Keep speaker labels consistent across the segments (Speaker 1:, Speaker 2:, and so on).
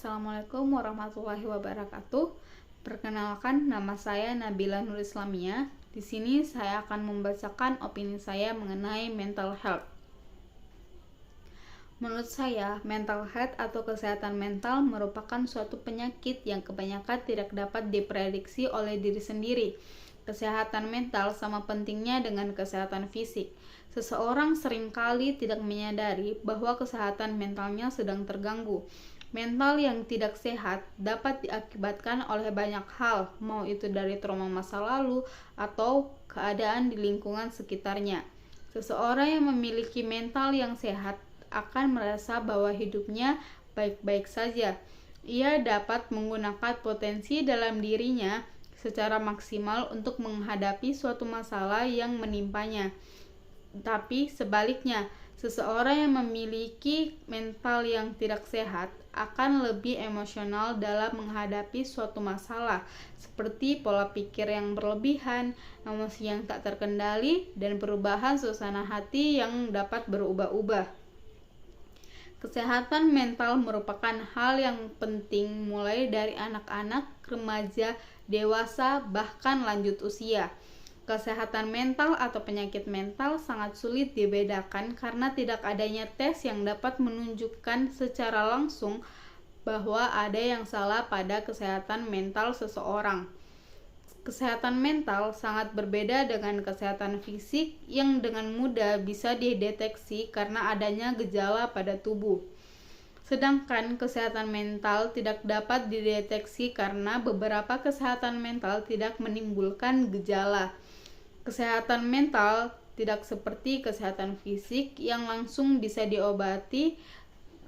Speaker 1: Assalamualaikum warahmatullahi wabarakatuh. Perkenalkan, nama saya Nabila Nur Islamia. Di sini saya akan membacakan opini saya mengenai mental health. Menurut saya, mental health atau kesehatan mental merupakan suatu penyakit yang kebanyakan tidak dapat diprediksi oleh diri sendiri. Kesehatan mental sama pentingnya dengan kesehatan fisik. Seseorang seringkali tidak menyadari bahwa kesehatan mentalnya sedang terganggu. Mental yang tidak sehat dapat diakibatkan oleh banyak hal, mau itu dari trauma masa lalu atau keadaan di lingkungan sekitarnya. Seseorang yang memiliki mental yang sehat akan merasa bahwa hidupnya baik-baik saja. Ia dapat menggunakan potensi dalam dirinya secara maksimal untuk menghadapi suatu masalah yang menimpanya. Tapi sebaliknya, seseorang yang memiliki mental yang tidak sehat akan lebih emosional dalam menghadapi suatu masalah, seperti pola pikir yang berlebihan, emosi yang tak terkendali, dan perubahan suasana hati yang dapat berubah-ubah. Kesehatan mental merupakan hal yang penting mulai dari anak-anak, remaja, dewasa, bahkan lanjut usia. Kesehatan mental atau penyakit mental sangat sulit dibedakan karena tidak adanya tes yang dapat menunjukkan secara langsung bahwa ada yang salah pada kesehatan mental seseorang. Kesehatan mental sangat berbeda dengan kesehatan fisik yang dengan mudah bisa dideteksi karena adanya gejala pada tubuh. Sedangkan kesehatan mental tidak dapat dideteksi karena beberapa kesehatan mental tidak menimbulkan gejala. Kesehatan mental tidak seperti kesehatan fisik yang langsung bisa diobati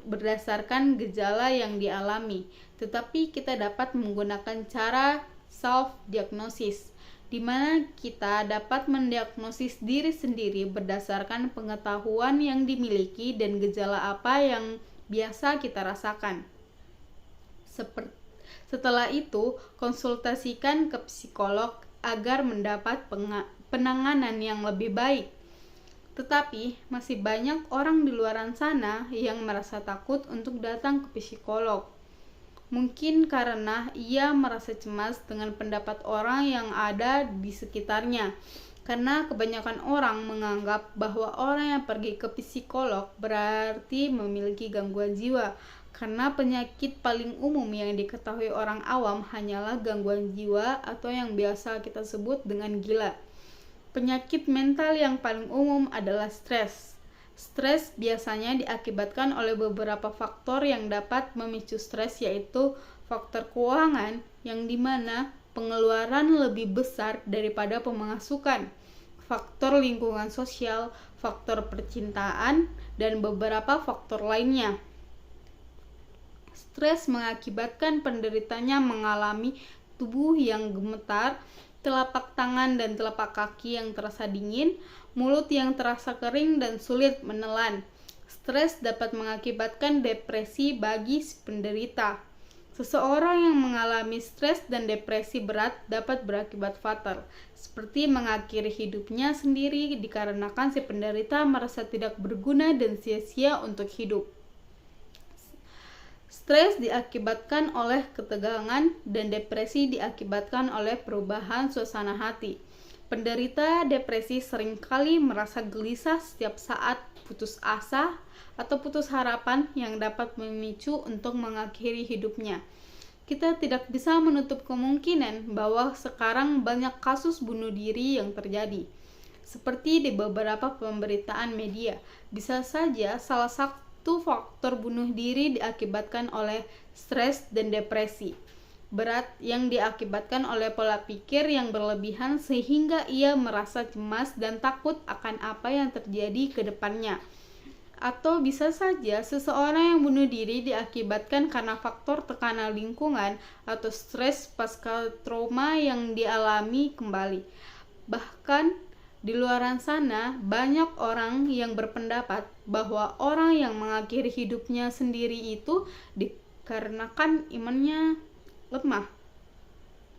Speaker 1: berdasarkan gejala yang dialami, tetapi kita dapat menggunakan cara self-diagnosis, di mana kita dapat mendiagnosis diri sendiri berdasarkan pengetahuan yang dimiliki dan gejala apa yang biasa kita rasakan. Setelah itu, konsultasikan ke psikolog agar mendapat penanganan yang lebih baik. Tetapi, masih banyak orang di luar sana yang merasa takut untuk datang ke psikolog. Mungkin karena ia merasa cemas dengan pendapat orang yang ada di sekitarnya. Karena kebanyakan orang menganggap bahwa orang yang pergi ke psikolog berarti memiliki gangguan jiwa. Karena penyakit paling umum yang diketahui orang awam hanyalah gangguan jiwa atau yang biasa kita sebut dengan gila. Penyakit mental yang paling umum adalah stres. Stres biasanya diakibatkan oleh beberapa faktor yang dapat memicu stres, yaitu faktor keuangan yang dimana pengeluaran lebih besar daripada pemasukan, faktor lingkungan sosial, faktor percintaan, dan beberapa faktor lainnya. Stres mengakibatkan penderitanya mengalami tubuh yang gemetar, telapak tangan dan telapak kaki yang terasa dingin, mulut yang terasa kering dan sulit menelan. Stres dapat mengakibatkan depresi bagi si penderita. Seseorang yang mengalami stres dan depresi berat dapat berakibat fatal, seperti mengakhiri hidupnya sendiri dikarenakan si penderita merasa tidak berguna dan sia-sia untuk hidup. Stres diakibatkan oleh ketegangan dan depresi diakibatkan oleh perubahan suasana hati. Penderita depresi seringkali merasa gelisah setiap saat, putus asa, atau putus harapan yang dapat memicu untuk mengakhiri hidupnya. Kita tidak bisa menutup kemungkinan bahwa sekarang banyak kasus bunuh diri yang terjadi. Seperti di beberapa pemberitaan media, bisa saja salah satu faktor bunuh diri diakibatkan oleh stres dan depresi berat yang diakibatkan oleh pola pikir yang berlebihan sehingga ia merasa cemas dan takut akan apa yang terjadi ke depannya. Atau bisa saja seseorang yang bunuh diri diakibatkan karena faktor tekanan lingkungan atau stres pasca trauma yang dialami kembali. Bahkan di luar sana banyak orang yang berpendapat bahwa orang yang mengakhiri hidupnya sendiri itu dikarenakan imannya lemah.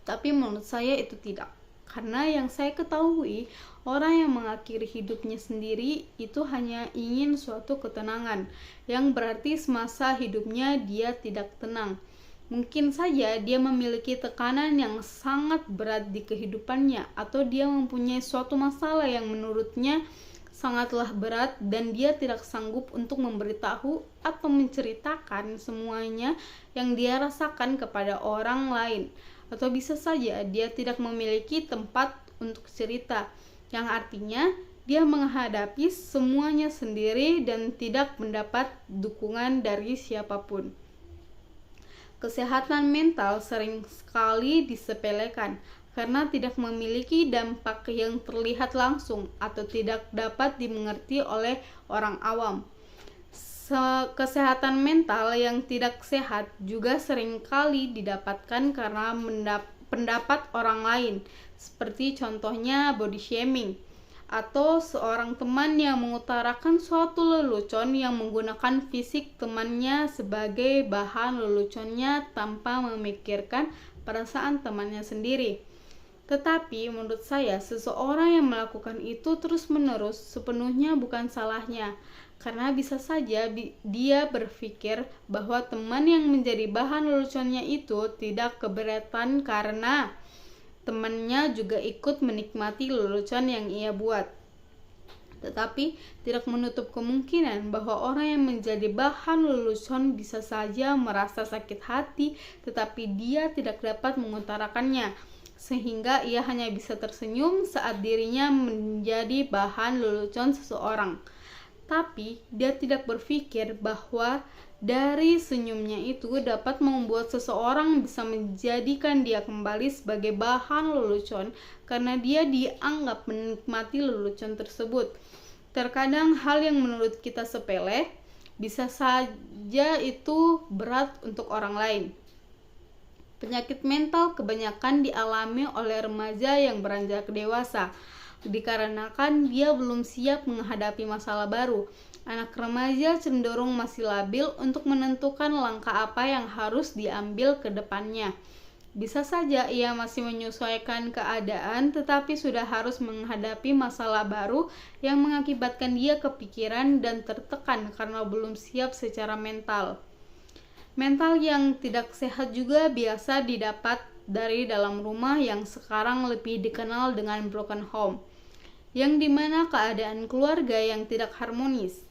Speaker 1: Tapi menurut saya itu tidak. Karena yang saya ketahui, orang yang mengakhiri hidupnya sendiri itu hanya ingin suatu ketenangan, yang berarti semasa hidupnya dia tidak tenang. Mungkin saja dia memiliki tekanan yang sangat berat di kehidupannya, atau dia mempunyai suatu masalah yang menurutnya sangatlah berat dan dia tidak sanggup untuk memberitahu atau menceritakan semuanya yang dia rasakan kepada orang lain. Atau bisa saja dia tidak memiliki tempat untuk cerita, yang artinya dia menghadapi semuanya sendiri dan tidak mendapat dukungan dari siapapun. Kesehatan mental sering sekali disepelekan karena tidak memiliki dampak yang terlihat langsung atau tidak dapat dimengerti oleh orang awam. Kesehatan mental yang tidak sehat juga seringkali didapatkan karena pendapat orang lain, seperti contohnya body shaming, atau seorang teman yang mengutarakan suatu lelucon yang menggunakan fisik temannya sebagai bahan leluconnya tanpa memikirkan perasaan temannya sendiri. Tetapi menurut saya, seseorang yang melakukan itu terus-menerus sepenuhnya bukan salahnya, karena bisa saja dia berpikir bahwa teman yang menjadi bahan leluconnya itu tidak keberatan karena temannya juga ikut menikmati lelucon yang ia buat. Tetapi tidak menutup kemungkinan bahwa orang yang menjadi bahan lelucon bisa saja merasa sakit hati, tetapi dia tidak dapat mengutarakannya, sehingga ia hanya bisa tersenyum saat dirinya menjadi bahan lelucon seseorang. Tapi dia tidak berpikir bahwa dari senyumnya itu dapat membuat seseorang bisa menjadikan dia kembali sebagai bahan lelucon karena dia dianggap menikmati lelucon tersebut. Terkadang hal yang menurut kita sepele bisa saja itu berat untuk orang lain. Penyakit mental kebanyakan dialami oleh remaja yang beranjak dewasa, dikarenakan dia belum siap menghadapi masalah baru. Anak remaja cenderung masih labil untuk menentukan langkah apa yang harus diambil ke depannya. Bisa saja ia masih menyesuaikan keadaan, tetapi sudah harus menghadapi masalah baru yang mengakibatkan dia kepikiran dan tertekan karena belum siap secara mental. Mental yang tidak sehat juga biasa didapat dari dalam rumah yang sekarang lebih dikenal dengan broken home, yang dimana keadaan keluarga yang tidak harmonis.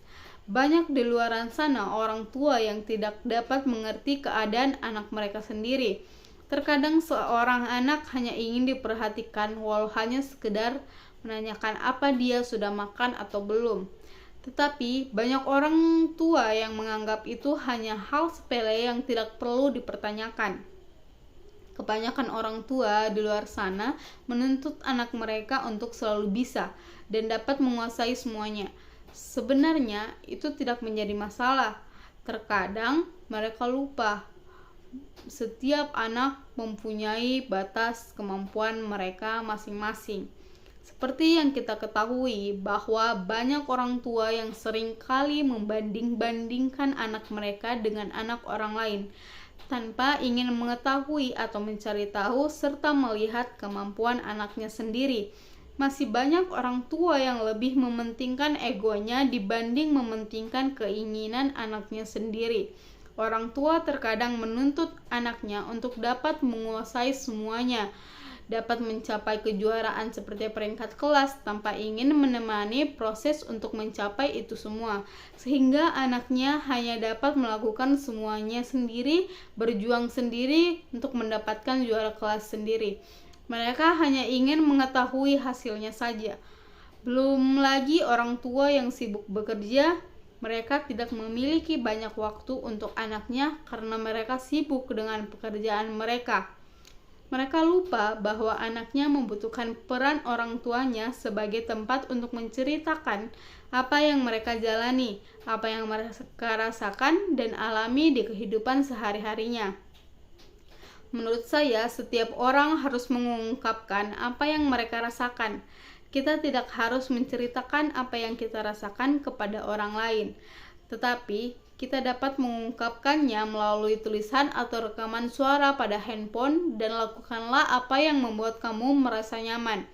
Speaker 1: Banyak di luar sana orang tua yang tidak dapat mengerti keadaan anak mereka sendiri. Terkadang seorang anak hanya ingin diperhatikan walau hanya sekedar menanyakan apa dia sudah makan atau belum. Tetapi banyak orang tua yang menganggap itu hanya hal sepele yang tidak perlu dipertanyakan. Kebanyakan orang tua di luar sana menuntut anak mereka untuk selalu bisa dan dapat menguasai semuanya. Sebenarnya itu tidak menjadi masalah. Terkadang mereka lupa setiap anak mempunyai batas kemampuan mereka masing-masing. Seperti yang kita ketahui bahwa banyak orang tua yang sering kali membanding-bandingkan anak mereka dengan anak orang lain tanpa ingin mengetahui atau mencari tahu serta melihat kemampuan anaknya sendiri. Masih banyak orang tua yang lebih mementingkan egonya dibanding mementingkan keinginan anaknya sendiri. Orang tua terkadang menuntut anaknya untuk dapat menguasai semuanya, dapat mencapai kejuaraan seperti peringkat kelas tanpa ingin menemani proses untuk mencapai itu semua, sehingga anaknya hanya dapat melakukan semuanya sendiri, berjuang sendiri untuk mendapatkan juara kelas sendiri. Mereka hanya ingin mengetahui hasilnya saja. Belum lagi orang tua yang sibuk bekerja, mereka tidak memiliki banyak waktu untuk anaknya karena mereka sibuk dengan pekerjaan mereka. Mereka lupa bahwa anaknya membutuhkan peran orang tuanya sebagai tempat untuk menceritakan apa yang mereka jalani, apa yang mereka rasakan dan alami di kehidupan sehari-harinya. Menurut saya, setiap orang harus mengungkapkan apa yang mereka rasakan. Kita tidak harus menceritakan apa yang kita rasakan kepada orang lain, tetapi Kita dapat mengungkapkannya melalui tulisan atau rekaman suara pada handphone, dan lakukanlah apa yang membuat kamu merasa nyaman.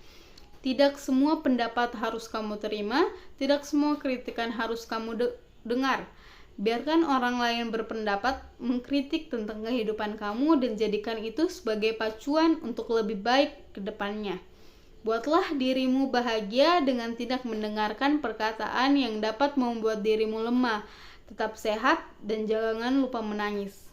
Speaker 1: Tidak semua pendapat harus kamu terima, tidak semua kritikan harus kamu dengar. Biarkan orang lain berpendapat, mengkritik tentang kehidupan kamu, dan jadikan itu sebagai pacuan untuk lebih baik ke depannya. Buatlah dirimu bahagia dengan tidak mendengarkan perkataan yang dapat membuat dirimu lemah. Tetap sehat dan jangan lupa menangis.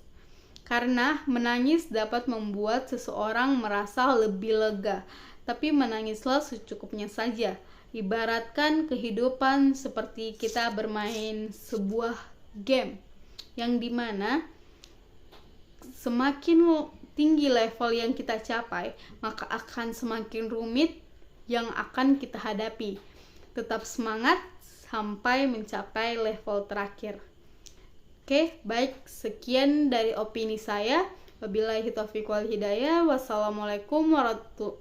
Speaker 1: Karena menangis dapat membuat seseorang merasa lebih lega, tapi menangislah secukupnya saja. Ibaratkan kehidupan seperti kita bermain sebuah game, yang dimana semakin tinggi level yang kita capai, maka akan semakin rumit yang akan kita hadapi. Tetap semangat sampai mencapai level terakhir. Oke, baik, sekian dari opini saya. Wabillahi taufiq wal hidayah. Wassalamualaikum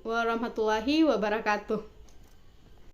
Speaker 1: warahmatullahi wabarakatuh.